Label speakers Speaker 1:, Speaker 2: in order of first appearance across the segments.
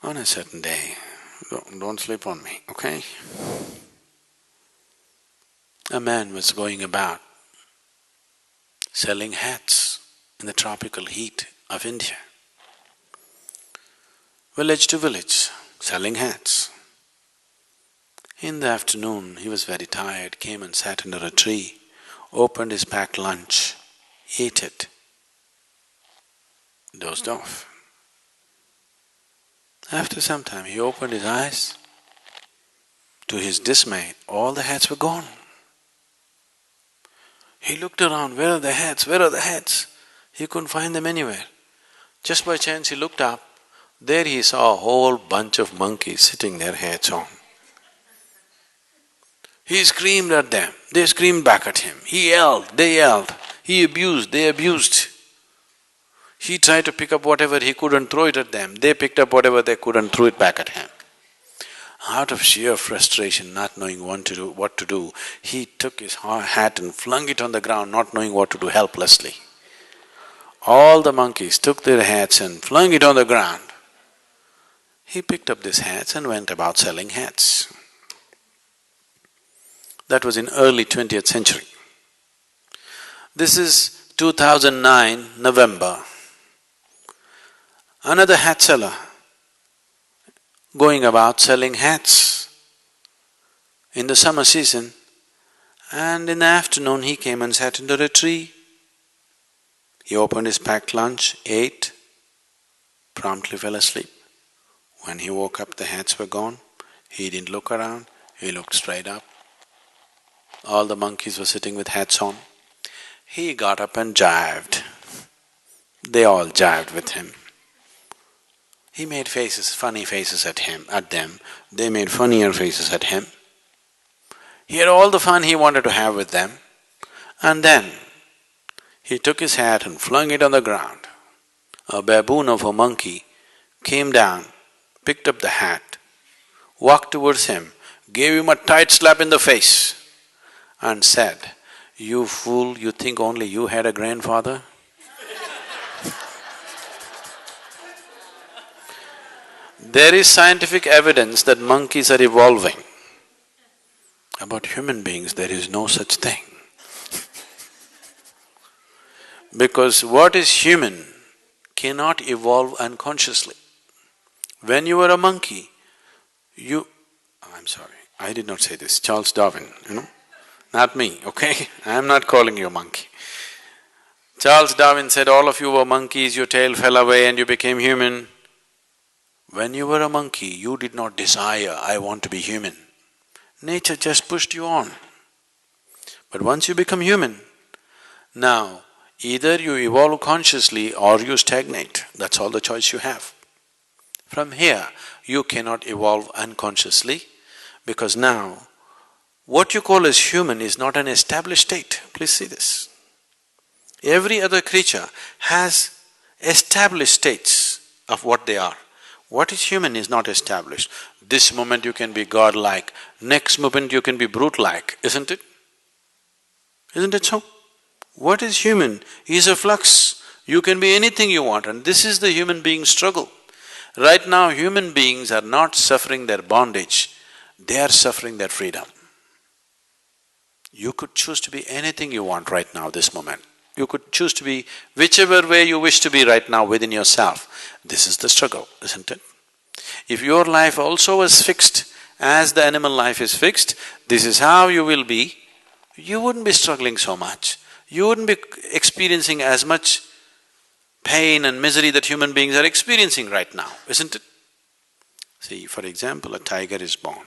Speaker 1: On a certain day, don't sleep on me, okay? A man was going about selling hats in the tropical heat of India. Village to village, selling hats. In the afternoon, he was very tired, came and sat under a tree, opened his packed lunch, ate it, dozed off. After some time, he opened his eyes. To his dismay, all the hats were gone. He looked around, where are the hats, where are the hats? He couldn't find them anywhere. Just by chance he looked up, there he saw a whole bunch of monkeys sitting their hats on. He screamed at them, they screamed back at him. He yelled, they yelled. He abused, they abused. He tried to pick up whatever he could and throw it at them. They picked up whatever they could and threw it back at him. Out of sheer frustration, not knowing what to do, he took his hat and flung it on the ground, not knowing what to do, helplessly. All the monkeys took their hats and flung it on the ground. He picked up these hats and went about selling hats. That was in early 20th century. This is 2009, November. Another hat seller going about selling hats in the summer season, and in the afternoon he came and sat under a tree. He opened his packed lunch, ate, promptly fell asleep. When he woke up, the hats were gone. He didn't look around, he looked straight up. All the monkeys were sitting with hats on. He got up and jived. They all jived with him. He made faces, funny faces at them. They made funnier faces at him. He had all the fun he wanted to have with them. And then he took his hat and flung it on the ground. A baboon of a monkey came down, picked up the hat, walked towards him, gave him a tight slap in the face and said, "You fool, you think only you had a grandfather?" There is scientific evidence that monkeys are evolving. About human beings, there is no such thing. Because what is human cannot evolve unconsciously. When you were a monkey, I'm sorry, I did not say this, Charles Darwin, not me, okay? I am not calling you a monkey. Charles Darwin said, all of you were monkeys, your tail fell away and you became human. When you were a monkey, you did not desire, I want to be human. Nature just pushed you on. But once you become human, now either you evolve consciously or you stagnate, that's all the choice you have. From here, you cannot evolve unconsciously because now what you call as human is not an established state. Please see this. Every other creature has established states of what they are. What is human is not established. This moment you can be godlike, next moment you can be brute-like, isn't it? Isn't it so? What is human is a flux. You can be anything you want, and this is the human being's struggle. Right now, human beings are not suffering their bondage, they are suffering their freedom. You could choose to be anything you want right now, this moment. You could choose to be whichever way you wish to be right now within yourself. This is the struggle, isn't it? If your life also was fixed as the animal life is fixed, this is how you will be, you wouldn't be struggling so much. You wouldn't be experiencing as much pain and misery that human beings are experiencing right now, isn't it? See, for example, a tiger is born.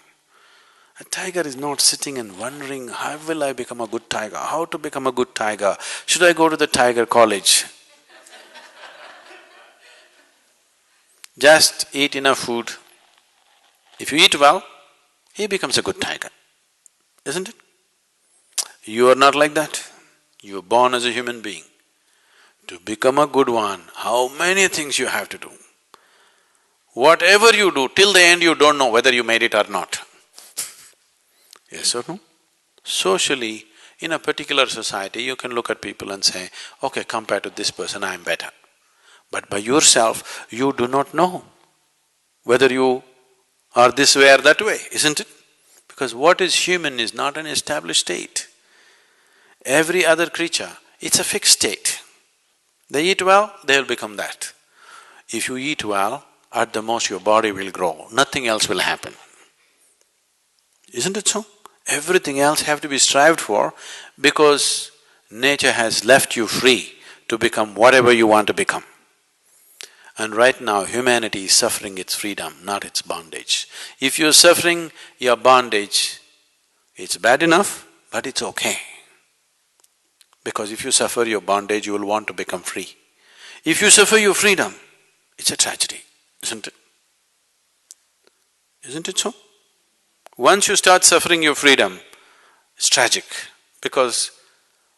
Speaker 1: A tiger is not sitting and wondering, how will I become a good tiger? How to become a good tiger? Should I go to the tiger college? Just eat enough food. If you eat well, he becomes a good tiger, isn't it? You are not like that. You are born as a human being. To become a good one, how many things you have to do. Whatever you do, till the end you don't know whether you made it or not. Yes or no? Socially, in a particular society, you can look at people and say, okay, compared to this person, I am better. But by yourself, you do not know whether you are this way or that way, isn't it? Because what is human is not an established state. Every other creature, it's a fixed state. They eat well, they'll become that. If you eat well, at the most your body will grow, nothing else will happen. Isn't it so? Everything else have to be strived for because nature has left you free to become whatever you want to become. And right now, humanity is suffering its freedom, not its bondage. If you're suffering your bondage, it's bad enough, but it's okay. Because if you suffer your bondage, you will want to become free. If you suffer your freedom, it's a tragedy, isn't it? Isn't it so? Once you start suffering your freedom, it's tragic, because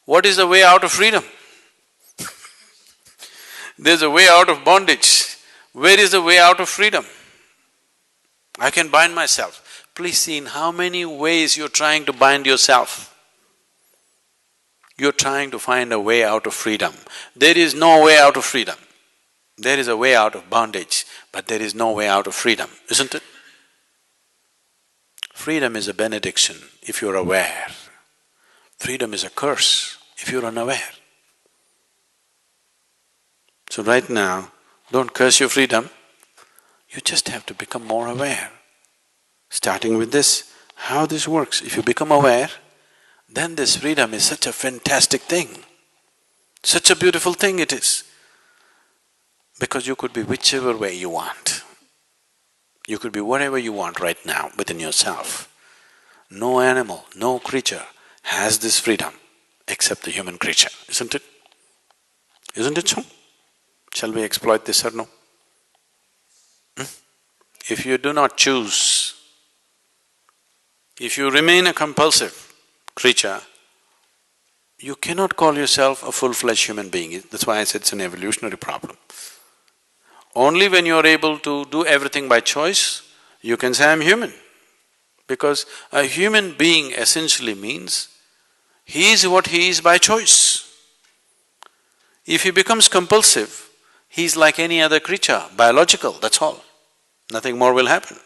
Speaker 1: what is the way out of freedom? There's a way out of bondage. Where is the way out of freedom? I can bind myself. Please see in how many ways you're trying to bind yourself. You're trying to find a way out of freedom. There is no way out of freedom. There is a way out of bondage, but there is no way out of freedom, isn't it? Freedom is a benediction if you're aware. Freedom is a curse if you're unaware. So right now, don't curse your freedom, you just have to become more aware. Starting with this, how this works. If you become aware, then this freedom is such a fantastic thing. Such a beautiful thing it is. Because you could be whichever way you want. You could be whatever you want right now within yourself. No animal, no creature has this freedom except the human creature, isn't it? Isn't it so? Shall we exploit this or no? If you do not choose, if you remain a compulsive creature, you cannot call yourself a full-fledged human being. That's why I said it's an evolutionary problem. Only when you are able to do everything by choice, you can say, I'm human. Because a human being essentially means he is what he is by choice. If he becomes compulsive, he is like any other creature, biological, that's all. Nothing more will happen.